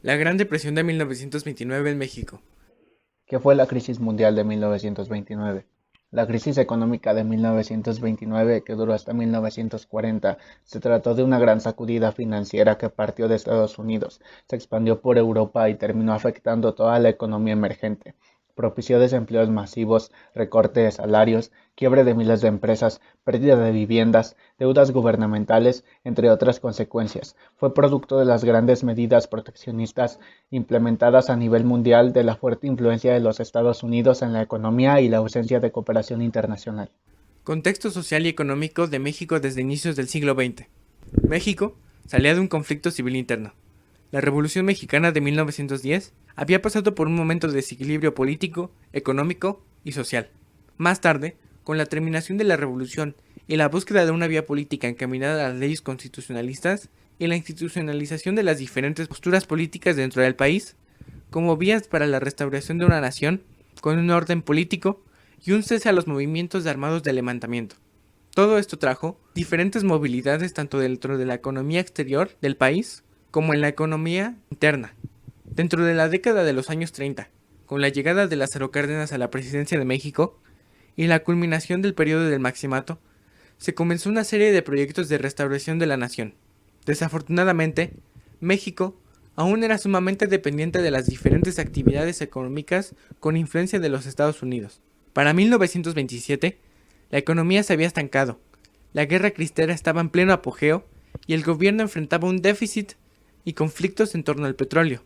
La Gran Depresión de 1929 en México. ¿Qué fue la crisis mundial de 1929? La crisis económica de 1929, que duró hasta 1940, se trató de una gran sacudida financiera que partió de Estados Unidos, se expandió por Europa y terminó afectando toda la economía emergente. Propició desempleos masivos, recorte de salarios, quiebre de miles de empresas, pérdida de viviendas, deudas gubernamentales, entre otras consecuencias. Fue producto de las grandes medidas proteccionistas implementadas a nivel mundial, de la fuerte influencia de los Estados Unidos en la economía y la ausencia de cooperación internacional. Contexto social y económico de México desde inicios del siglo XX. México salía de un conflicto civil interno. La Revolución Mexicana de 1910 había pasado por un momento de desequilibrio político, económico y social. Más tarde, con la terminación de la revolución y la búsqueda de una vía política encaminada a las leyes constitucionalistas y la institucionalización de las diferentes posturas políticas dentro del país, como vías para la restauración de una nación con un orden político y un cese a los movimientos de armados de levantamiento. Todo esto trajo diferentes movilidades tanto dentro de la economía exterior del país como en la economía interna. Dentro de la década de los años 30, con la llegada de Lázaro Cárdenas a la presidencia de México y la culminación del periodo del Maximato, se comenzó una serie de proyectos de restauración de la nación. Desafortunadamente, México aún era sumamente dependiente de las diferentes actividades económicas con influencia de los Estados Unidos. Para 1927, la economía se había estancado, la guerra cristera estaba en pleno apogeo y el gobierno enfrentaba un déficit y conflictos en torno al petróleo.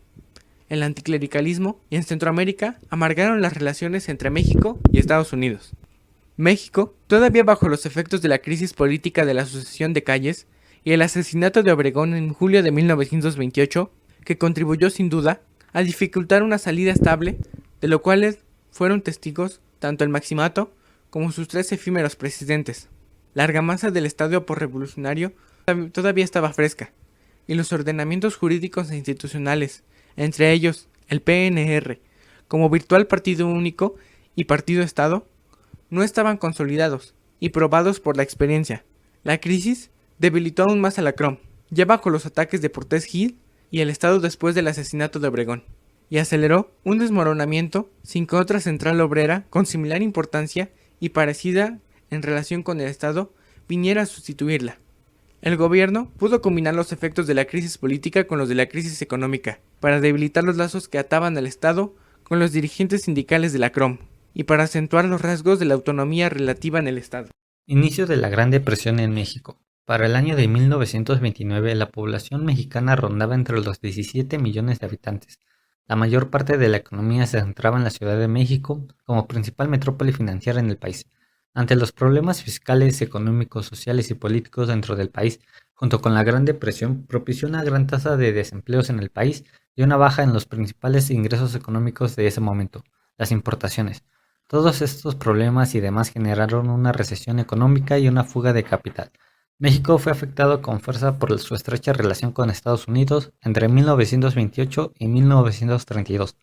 El anticlericalismo y en Centroamérica amargaron las relaciones entre México y Estados Unidos. México, todavía bajo los efectos de la crisis política de la sucesión de calles y el asesinato de Obregón en julio de 1928, que contribuyó sin duda a dificultar una salida estable, de lo cual fueron testigos tanto el Maximato como sus tres efímeros presidentes. La argamasa del Estado revolucionario todavía estaba fresca, y los ordenamientos jurídicos e institucionales, entre ellos el PNR, como virtual partido único y partido Estado, no estaban consolidados y probados por la experiencia. La crisis debilitó aún más a la CROM, ya bajo los ataques de Portés Gil y el Estado después del asesinato de Obregón, y aceleró un desmoronamiento sin que otra central obrera con similar importancia y parecida en relación con el Estado viniera a sustituirla. El gobierno pudo combinar los efectos de la crisis política con los de la crisis económica, para debilitar los lazos que ataban al Estado con los dirigentes sindicales de la CROM, y para acentuar los rasgos de la autonomía relativa en el Estado. Inicio de la Gran Depresión en México. Para el año de 1929, la población mexicana rondaba entre los 17 millones de habitantes. La mayor parte de la economía se centraba en la Ciudad de México como principal metrópoli financiera en el país. Ante los problemas fiscales, económicos, sociales y políticos dentro del país, junto con la Gran Depresión, propició una gran tasa de desempleos en el país y una baja en los principales ingresos económicos de ese momento, las importaciones. Todos estos problemas y demás generaron una recesión económica y una fuga de capital. México fue afectado con fuerza por su estrecha relación con Estados Unidos entre 1928 y 1932.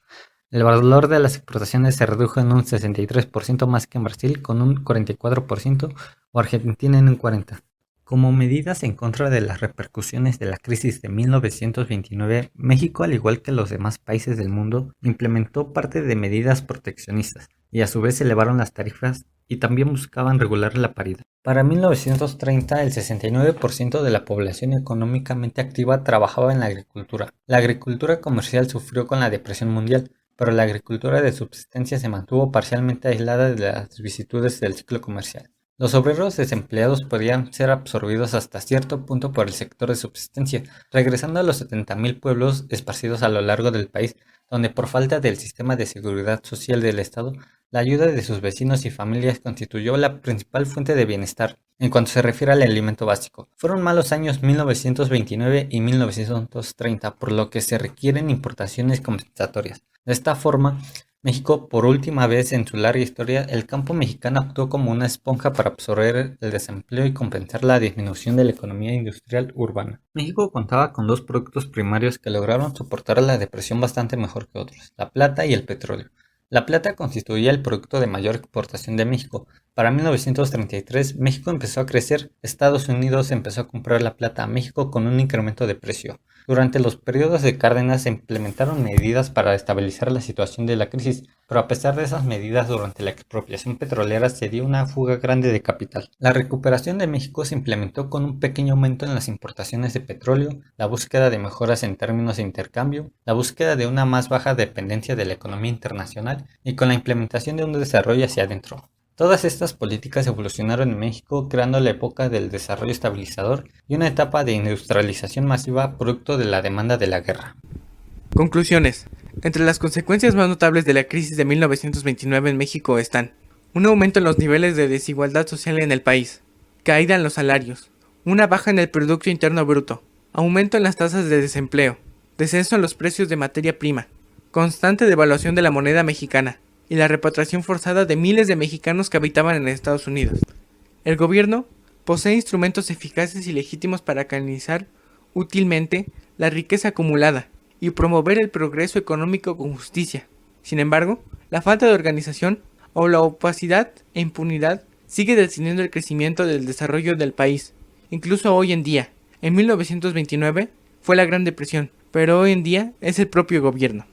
El valor de las exportaciones se redujo en un 63% más que en Brasil, con un 44%, o Argentina en un 40%. Como medidas en contra de las repercusiones de la crisis de 1929, México, al igual que los demás países del mundo, implementó parte de medidas proteccionistas y a su vez elevaron las tarifas y también buscaban regular la paridad. Para 1930, el 69% de la población económicamente activa trabajaba en la agricultura. La agricultura comercial sufrió con la depresión mundial, pero la agricultura de subsistencia se mantuvo parcialmente aislada de las vicisitudes del ciclo comercial. Los obreros desempleados podían ser absorbidos hasta cierto punto por el sector de subsistencia, regresando a los 70.000 pueblos esparcidos a lo largo del país, donde por falta del sistema de seguridad social del Estado, la ayuda de sus vecinos y familias constituyó la principal fuente de bienestar en cuanto se refiere al alimento básico. Fueron malos años 1929 y 1930, por lo que se requieren importaciones compensatorias. De esta forma, México, por última vez en su larga historia, el campo mexicano actuó como una esponja para absorber el desempleo y compensar la disminución de la economía industrial urbana. México contaba con dos productos primarios que lograron soportar la depresión bastante mejor que otros, la plata y el petróleo. La plata constituía el producto de mayor exportación de México. Para 1933, México empezó a crecer, Estados Unidos empezó a comprar la plata a México con un incremento de precio. Durante los periodos de Cárdenas se implementaron medidas para estabilizar la situación de la crisis, pero a pesar de esas medidas, durante la expropiación petrolera se dio una fuga grande de capital. La recuperación de México se implementó con un pequeño aumento en las importaciones de petróleo, la búsqueda de mejoras en términos de intercambio, la búsqueda de una más baja dependencia de la economía internacional y con la implementación de un desarrollo hacia adentro. Todas estas políticas evolucionaron en México, creando la época del desarrollo estabilizador y una etapa de industrialización masiva producto de la demanda de la guerra. Conclusiones. Entre las consecuencias más notables de la crisis de 1929 en México están un aumento en los niveles de desigualdad social en el país, caída en los salarios, una baja en el Producto Interno Bruto, aumento en las tasas de desempleo, descenso en los precios de materia prima, constante devaluación de la moneda mexicana, y la repatriación forzada de miles de mexicanos que habitaban en Estados Unidos. El gobierno posee instrumentos eficaces y legítimos para canalizar útilmente la riqueza acumulada y promover el progreso económico con justicia. Sin embargo, la falta de organización o la opacidad e impunidad sigue deteniendo el crecimiento del desarrollo del país. Incluso hoy en día, en 1929 fue la Gran Depresión, pero hoy en día es el propio gobierno.